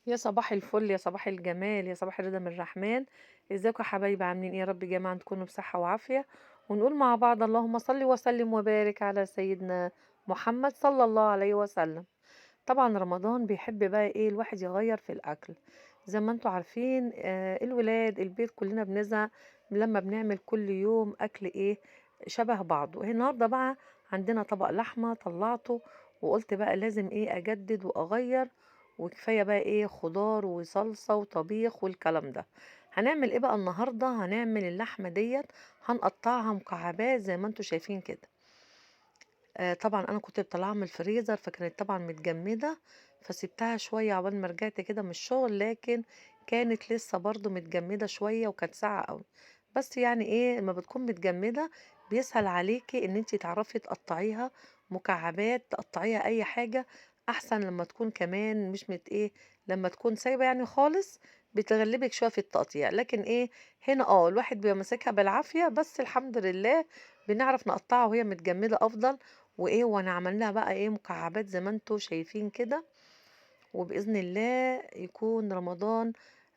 يا صباح الفل، يا صباح الجمال، يا صباح الرضا من الرحمن. ازيكم يا حبايبي؟ عاملين ايه؟ يا رب جميعا تكونوا بصحة وعافية. ونقول مع بعض اللهم صل وسلم وبارك على سيدنا محمد صلى الله عليه وسلم. طبعا رمضان بيحب بقى ايه الواحد يغير في الاكل. زي ما انتوا عارفين الولاد البيت كلنا بنزهق لما بنعمل كل يوم اكل ايه شبه بعضه. النهارده بقى عندنا طبق لحمة طلعته، وقلت بقى لازم ايه اجدد واغير، وكفاية بقى ايه خضار وصلصة وطبيخ والكلام ده. هنعمل ايه بقى النهارده؟ هنعمل اللحمة ديت، هنقطعها مكعبات زي ما انتوا شايفين كده. طبعًا أنا كنت مطلّعاها من الفريزر، فكانت طبعًا متجمّدة، فسِبتها شوية عقبال ما رجعت كده من الشغل، لكن كانت لسه برضه متجمّدة شوية وكانت ساقعة أوي. بس يعني إيه، لمّا بتكون متجمّدة بيسهل عليكِ إن أنتِ تعرفي تقطّعيها مكعبات، تقطّعيها أي حاجة، أحسن لمّا تكون كمان مش لمّا تكون سايبة يعني خالص بتغلّبِك شوية في التقطيع. لكن إيه، هنا الواحد بيبقى ماسكها بالعافية، بس الحمد لله بنعرف نقطّعها وهي متجمّدة أفضل. وإيه وأنا عملناها بقى إيه مكعبات زي ما انتوا شايفين كده. وبإذن الله يكون رمضان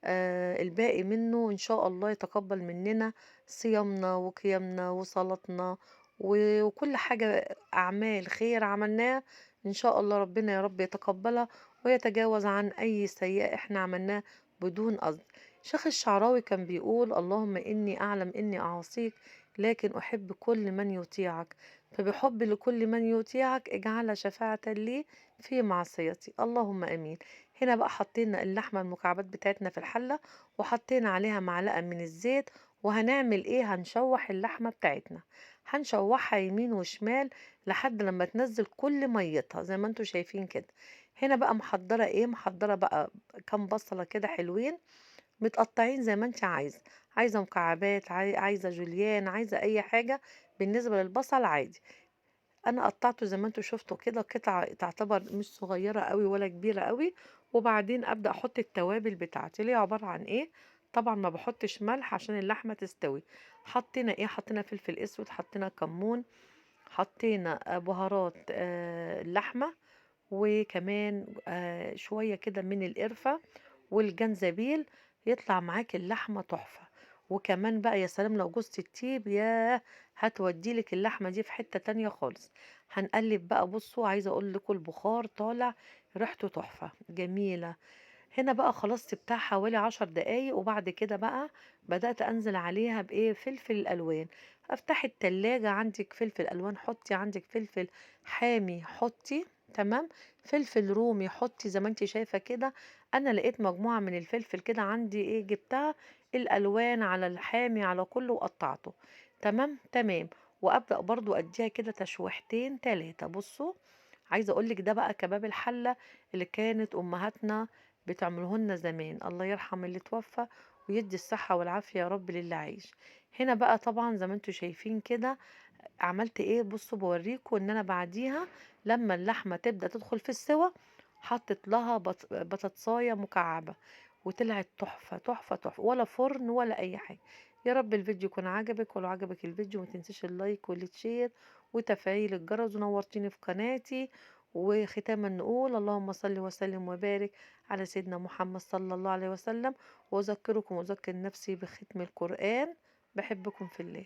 الباقي منه إن شاء الله يتقبل مننا صيامنا وقيامنا وصلاتنا وكل حاجة أعمال خير عملناها. إن شاء الله ربنا يا رب يتقبلها ويتجاوز عن أي سيئة إحنا عملناها بدون قصد. شيخ الشعراوي كان بيقول: اللهم إني أعلم إني أعصيك، لكن أحب كل من يطيعك، فبحب لكل من يطيعك اجعل شفاعة لي في معصيتي. اللهم امين. هنا بقى حطينا اللحمه المكعبات بتاعتنا في الحله، وحطينا عليها معلقه من الزيت. وهنعمل ايه؟ هنشوح اللحمه بتاعتنا، هنشوحها يمين وشمال لحد لما تنزل كل ميتها زي ما انتوا شايفين كده. هنا بقى محضره ايه، محضره بقى كام بصله كده حلوين متقطعين زي ما انت عايزه مكعبات، عايزه جوليان، عايزه اي حاجه. بالنسبه للبصل عادي، انا قطعته زي ما انتم شفتوا كده قطع تعتبر مش صغيره قوي ولا كبيره قوي. وبعدين ابدا احط التوابل بتاعتي اللي هي عباره عن ايه. طبعا ما بحطش ملح عشان اللحمه تستوي. حطينا ايه، حطينا فلفل اسود، حطينا كمون، حطينا بهارات اللحمه، وكمان شويه كده من القرفه والجنزبيل. يطلع معاك اللحمة تحفة. وكمان بقى يا سلام لو جوزة الطيب، ياه، هتوديلك اللحمة دي في حتة تانية خالص. هنقلب بقى، بصوا عايزة اقول لكم البخار طالع ريحته تحفة جميلة. هنا بقى خلاص سبتها حوالي 10 دقايق، وبعد كده بقى بدأت أنزل عليها بإيه، فلفل الألوان. افتحي التلاجة، عندك فلفل ألوان حطي، عندك فلفل حامي حطي، تمام، فلفل رومي حطي زي ما انت شايفة كده. أنا لقيت مجموعة من الفلفل كده عندي، إيه جبتها، الألوان على الحامي على كله وقطعته. تمام تمام. وأبدأ برضو أديها كده تشويحتين تلاتة. بصوا، عايزة أقولك ده بقى كباب الحلة اللي كانت أمهاتنا بتعملهن زمان. الله يرحم اللي توفى ويدي الصحة والعافية يا رب للي عايش. هنا بقى طبعا زي ما انتوا شايفين كده عملت ايه. بصوا بوريكم ان انا بعديها لما اللحمة تبدأ تدخل في السوا حطت لها بطاطساية مكعبة، وطلعت تحفة تحفة تحفة، ولا فرن ولا اي حاجة. يا رب الفيديو يكون عجبك، ولو عجبك الفيديو ما تنسيش اللايك والشير وتفعيل الجرس، ونورتيني في قناتي. وختاما نقول اللهم صل وسلم وبارك على سيدنا محمد صلى الله عليه وسلم. وأذكركم وأذكر نفسي بختم القرآن: بحبكم في الله.